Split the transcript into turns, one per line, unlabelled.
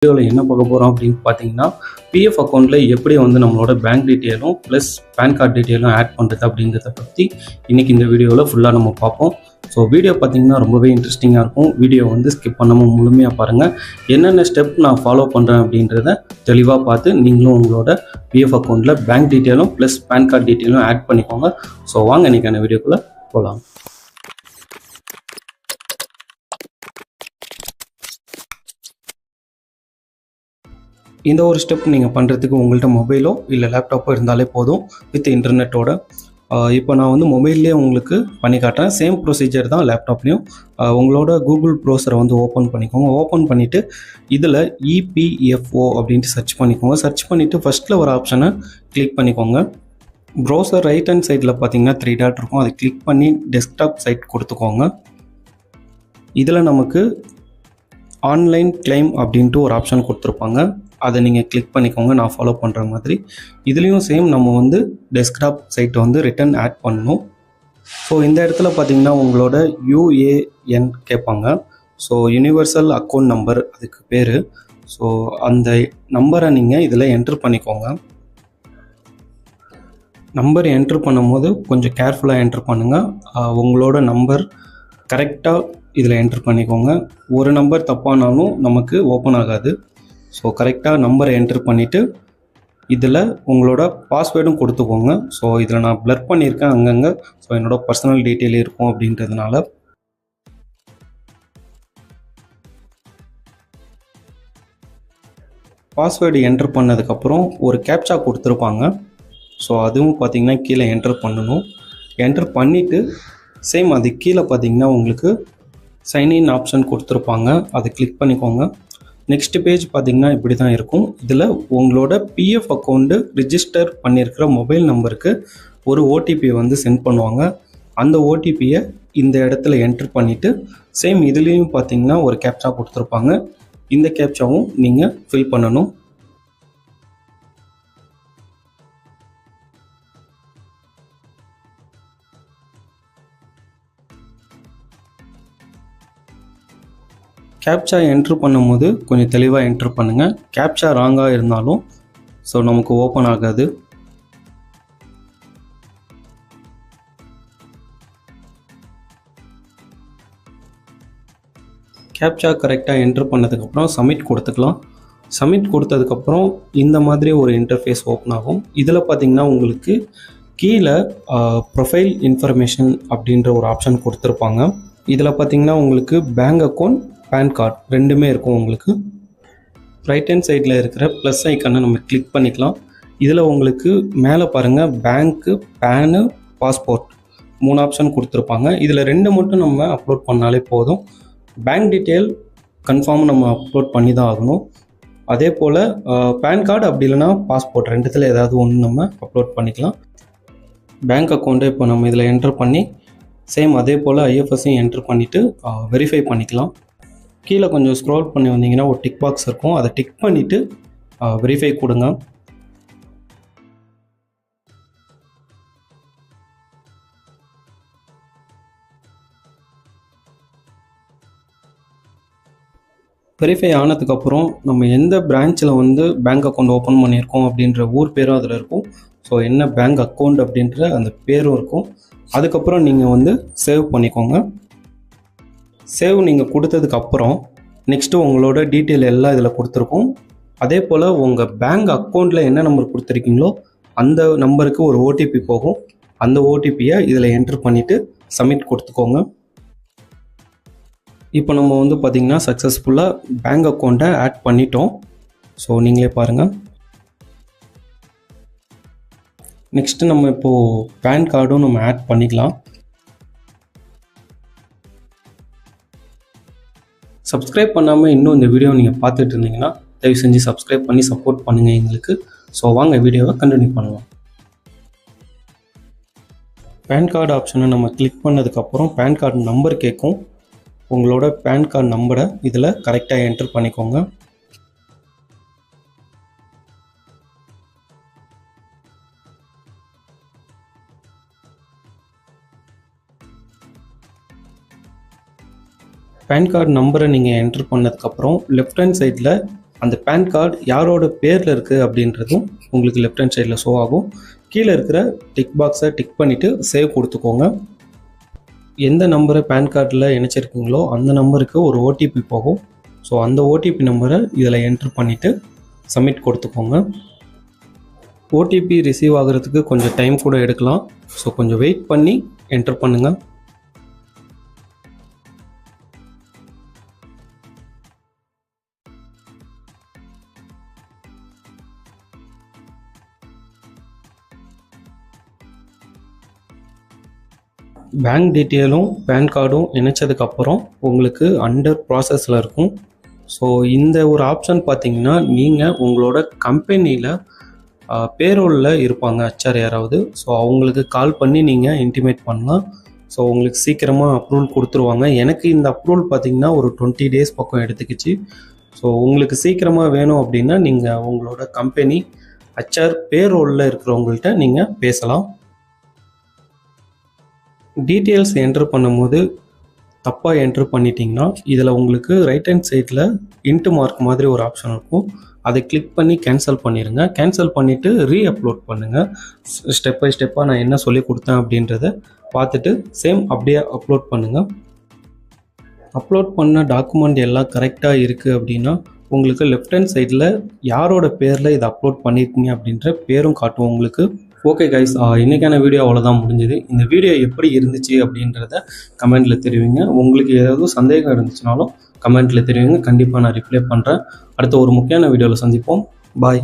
வீடியோவில் என்ன பார்க்க போகிறோம் அப்படின்னு பார்த்தீங்கன்னா, பிஎஃப் அக்கௌண்ட்டில் எப்படி வந்து நம்மளோட பேங்க் டீட்டெயிலும் ப்ளஸ் பேன் கார்டு டீட்டெயிலும் ஆட் பண்ணுறது அப்படிங்கிறத பற்றி இன்றைக்கி இந்த வீடியோவில் ஃபுல்லாக நம்ம பார்ப்போம். ஸோ வீடியோ பார்த்திங்கன்னா ரொம்பவே இன்ட்ரெஸ்டிங்காக இருக்கும். வீடியோ வந்து ஸ்கிப் பண்ணாமல் முழுமையாக பாருங்கள். என்னென்ன ஸ்டெப் நான் ஃபாலோ பண்ணுறேன் அப்படின்றத தெளிவாக பார்த்து நீங்களும் உங்களோட பிஎஃப் அக்கௌண்ட்டில் பேங்க் டீட்டெயிலும் ப்ளஸ் பேன் கார்டு டீட்டெயிலும் ஆட் பண்ணிக்கோங்க. ஸோ வாங்க இன்றைக்கான வீடியோக்குள்ளே போகலாம். இந்த ஒரு ஸ்டெப் நீங்கள் பண்ணுறதுக்கு உங்கள்கிட்ட மொபைலோ இல்லை லேப்டாப்போ இருந்தாலே போதும் வித் இன்டர்நெட்டோட. இப்போ நான் வந்து மொபைல்லேயே உங்களுக்கு பண்ணி காட்டுறேன். சேம் ப்ரொசீஜர் தான் லேப்டாப்லேயும். உங்களோட கூகுள் ப்ரௌசரை வந்து ஓப்பன் பண்ணிக்கோங்க. ஓப்பன் பண்ணிவிட்டு இதில் இபிஎஃப்ஓ அப்படின்ட்டு சர்ச் பண்ணிக்கோங்க. சர்ச் பண்ணிவிட்டு ஃபஸ்ட்டில் ஒரு ஆப்ஷனை கிளிக் பண்ணிக்கோங்க. ப்ரௌசர் ரைட் ஹேண்ட் சைடில் பார்த்தீங்கன்னா 3 டாட் இருக்கும். அதை கிளிக் பண்ணி டெஸ்க்டாப் சைட் கொடுத்துக்கோங்க. இதில் நமக்கு ஆன்லைன் கிளைம் அப்படின்ட்டு ஒரு ஆப்ஷன் கொடுத்துருப்பாங்க. அதை நீங்கள் கிளிக் பண்ணிக்கோங்க, நான் ஃபாலோ பண்ணுற மாதிரி. இதுலேயும் சேம் நம்ம வந்து டெஸ்க்டாப் சைட்டை வந்து ரிட்டன் ஆட் பண்ணணும். ஸோ இந்த இடத்துல பார்த்தீங்கன்னா உங்களோட யூஏஎன் கேட்பாங்க. ஸோ யூனிவர்சல் அக்கௌண்ட் நம்பர் அதுக்கு பேர். ஸோ அந்த நம்பரை நீங்கள் இதில் என்ட்ரு பண்ணிக்கோங்க. நம்பர் என்ட்ரு பண்ணும்போது கொஞ்சம் கேர்ஃபுல்லாக என்ட்ரு பண்ணுங்கள். உங்களோட நம்பர் கரெக்டாக இதில் என்ட்ரு பண்ணிக்கோங்க. ஒரு நம்பர் தப்பானாலும் நமக்கு ஓப்பன் ஆகாது. ஸோ கரெக்டாக நம்பரை என்ட்ரு பண்ணிவிட்டு இதில் உங்களோட பாஸ்வேர்டும் கொடுத்துக்கோங்க. ஸோ இதில் நான் ப்ளர் பண்ணியிருக்கேன் அங்கங்கே. ஸோ என்னோடய பர்சனல் டீட்டெயில் இருக்கும் அப்படின்றதுனால. பாஸ்வேர்டு என்ட்ரு பண்ணதுக்கப்புறம் ஒரு கேப்சா கொடுத்துருப்பாங்க. ஸோ அதுவும் பார்த்திங்கன்னா கீழே என்ட்ரு பண்ணணும். என்ட்ரு பண்ணிவிட்டு சேம் அது கீழே பார்த்திங்கன்னா உங்களுக்கு சைன்இன் ஆப்ஷன் கொடுத்துருப்பாங்க. அதை கிளிக் பண்ணிக்கோங்க. நெக்ஸ்ட் பேஜ் பார்த்திங்கன்னா இப்படி தான் இருக்கும். இதில் உங்களோட பிஎஃப் அக்கௌண்ட்டு ரிஜிஸ்டர் பண்ணியிருக்கிற மொபைல் நம்பருக்கு ஒரு ஓடிபி வந்து சென்ட் பண்ணுவாங்க. அந்த ஓடிபியை இந்த இடத்துல என்ட்ரு பண்ணிவிட்டு சேம் இதுலேயும் பார்த்திங்கன்னா ஒரு கேப்சா கொடுத்துருப்பாங்க. இந்த கேப்சாவும் நீங்கள் ஃபில் பண்ணணும். கேப்சா என்ட்ரு பண்ணும்போது கொஞ்சம் தெளிவாக என்ட்ரு பண்ணுங்கள். கேப்சா ராங்காக இருந்தாலும் ஸோ நமக்கு ஓப்பன் ஆகாது. கேப்சா கரெக்டாக என்ட்ரு பண்ணதுக்கப்புறம் சப்மிட் கொடுத்துக்கலாம். சப்மிட் கொடுத்ததுக்கப்புறம் இந்த மாதிரி ஒரு இன்டர்ஃபேஸ் ஓப்பன் ஆகும். இதில் பார்த்திங்கன்னா உங்களுக்கு கீழே ப்ரொஃபைல் இன்ஃபர்மேஷன் அப்படின்ற ஒரு ஆப்ஷன் கொடுத்துருப்பாங்க. இதில் பார்த்திங்கன்னா உங்களுக்கு பேங்க் அக்கௌண்ட் பேன் கார்டு ரெண்டுமே இருக்கும். உங்களுக்கு ரைட் ஹேண்ட் சைடில் இருக்கிற ப்ளஸ் ஐக்கானை நம்ம கிளிக் பண்ணிக்கலாம். இதில் உங்களுக்கு மேலே பாருங்கள் பேங்க்கு, பேனு, பாஸ்போர்ட் 3 ஆப்ஷன் கொடுத்துருப்பாங்க. இதில் 2 மட்டும் நம்ம அப்லோட் பண்ணாலே போதும். பேங்க் டீட்டெயில் கன்ஃபார்ம் நம்ம அப்லோட் பண்ணி தான் ஆகணும். அதே போல் பேன் கார்டு அப்படி இல்லைனா பாஸ்போர்ட் ரெண்டுத்தில் ஏதாவது ஒன்று நம்ம அப்லோட் பண்ணிக்கலாம். பேங்க் அக்கௌண்ட்டு இப்போ நம்ம இதில் என்ட்ரு பண்ணி சேம் அதே போல் ஐஎஃப்எஸ்ஸையும் என்ட்ரு பண்ணிவிட்டு வெரிஃபை பண்ணிக்கலாம். கீழே கொஞ்சம் ஸ்க்ரோல் பண்ணி வந்தீங்கன்னா ஒரு டிக் பாக்ஸ் இருக்கும். அதை டிக் பண்ணிவிட்டு வெரிஃபை கொடுங்க. வெரிஃபை ஆனதுக்கப்புறம் நம்ம எந்த பிரான்ச்சில் வந்து பேங்க் அக்கௌண்ட் ஓப்பன் பண்ணியிருக்கோம் அப்படின்ற ஊர் பேரும் அதில் இருக்கும். ஸோ என்ன பேங்க் அக்கௌண்ட் அப்படின்ற அந்த பேரும் இருக்கும். அதுக்கப்புறம் நீங்கள் வந்து சேவ் பண்ணிக்கோங்க. சேவ் நீங்கள் கொடுத்ததுக்கப்புறம் நெக்ஸ்ட்டு உங்களோட டீட்டெயில் எல்லாம் இதில் கொடுத்துருக்கோம். அதே போல் உங்கள் பேங்க் அக்கௌண்ட்டில் என்ன நம்பர் கொடுத்துருக்கீங்களோ அந்த நம்பருக்கு ஒரு ஓடிபி போகும். அந்த ஓடிபியை இதில் என்ட்ரு பண்ணிவிட்டு சப்மிட் கொடுத்துக்கோங்க. இப்போ நம்ம வந்து பார்த்திங்கன்னா சக்ஸஸ்ஃபுல்லாக பேங்க் அக்கௌண்ட்டை ஆட் பண்ணிட்டோம். ஸோ நீங்களே பாருங்கள். நெக்ஸ்ட்டு நம்ம இப்போது பேன் கார்டும் நம்ம ஆட் பண்ணிக்கலாம். சப்ஸ்கிரைப் பண்ணாமல் இன்னும் இந்த வீடியோ நீங்கள் பார்த்துட்டு இருந்தீங்கன்னா தயவு செஞ்சு சப்ஸ்கிரைப் பண்ணி சப்போர்ட் பண்ணுங்கள் எங்களுக்கு. ஸோ வாங்க வீடியோவை கண்டினியூ பண்ணலாம். பேன் கார்டு ஆப்ஷனை நம்ம கிளிக் பண்ணதுக்கப்புறம் பேன் கார்டு நம்பர் கேட்கும். உங்களோட பேன் கார்டு நம்பரை இதில் கரெக்டாக என்ட்ரு பண்ணிக்கோங்க. பேன் கார்டு நம்பரை நீங்கள் என்ட்ரு பண்ணதுக்கப்புறம் லெஃப்ட் ஹேண்ட் சைடில் அந்த பேன் கார்டு யாரோட பேரில் இருக்குது அப்படின்றதும் உங்களுக்கு லெஃப்ட் ஹேண்ட் சைடில் ஷோ ஆகும். கீழே இருக்கிற டிக் பாக்ஸை டிக் பண்ணிவிட்டு சேவ் கொடுத்துக்கோங்க. எந்த நம்பரை பேன் கார்டில் இணைச்சிருக்கீங்களோ அந்த நம்பருக்கு ஒரு ஓடிபி போகும். ஸோ அந்த ஓடிபி நம்பரை இதில் என்ட்ரு பண்ணிவிட்டு சப்மிட் கொடுத்துக்கோங்க. ஓடிபி ரிசீவ் ஆகிறதுக்கு கொஞ்சம் டைம் கூட எடுக்கலாம். ஸோ கொஞ்சம் வெயிட் பண்ணி என்ட்ரு பண்ணுங்கள். பேங்க் டீட்டெயிலும் பேன் கார்டும் இணைச்சதுக்கப்புறம் உங்களுக்கு அண்டர் ப்ராசஸில் இருக்கும். ஸோ இந்த ஒரு ஆப்ஷன் பார்த்தீங்கன்னா நீங்கள் உங்களோட கம்பெனியில் பேரோலில் இருப்பாங்க HR யாராவது. ஸோ அவங்களுக்கு கால் பண்ணி நீங்கள் இன்டிமேட் பண்ணலாம். ஸோ உங்களுக்கு சீக்கிரமாக அப்ரூவல் கொடுத்துருவாங்க. எனக்கு இந்த அப்ரூவல் பார்த்திங்கன்னா ஒரு 20 days பக்கம் எடுத்துக்கிச்சு. ஸோ உங்களுக்கு சீக்கிரமாக வேணும் அப்படின்னா நீங்கள் உங்களோட கம்பெனி HR பேரோலில் இருக்கிறவங்கள்ட்ட நீங்கள் பேசலாம். டீட்டெயில்ஸ் என்ட்ரு பண்ணும்போது தப்பாக என்ட்ரு பண்ணிட்டீங்கன்னா இதில் உங்களுக்கு ரைட் ஹேண்ட் சைடில் இன்ட்டு மார்க் மாதிரி ஒரு ஆப்ஷன் இருக்கும். அதை கிளிக் பண்ணி கேன்சல் பண்ணிடுங்க. கேன்சல் பண்ணிவிட்டு அப்லோட் பண்ணுங்கள். ஸ்டெப் பை ஸ்டெப்பாக நான் என்ன சொல்லி கொடுத்தேன் அப்படின்றத பார்த்துட்டு சேம் அப்படியே அப்லோட் பண்ணுங்கள். அப்லோட் பண்ண டாக்குமெண்ட் எல்லாம் கரெக்டாக இருக்குது அப்படின்னா உங்களுக்கு லெஃப்ட் ஹேண்ட் சைடில் யாரோட பேரில் இதை அப்லோட் பண்ணியிருக்கீங்க அப்படின்ற பேரும் காட்டும் உங்களுக்கு. ஓகே கைஸ், இன்றைக்கான வீடியோ அவ்வளோதான் முடிஞ்சுது. இந்த வீடியோ எப்படி இருந்துச்சு அப்படின்றத கமெண்ட்டில் தெரிவிங்க. உங்களுக்கு ஏதாவது சந்தேகம் இருந்துச்சுனாலும் கமெண்ட்டில் தெரிவிங்க. கண்டிப்பாக நான் ரிப்ளை பண்ணுறேன். அடுத்த ஒரு முக்கியமான வீடியோவில் சந்திப்போம். பாய்.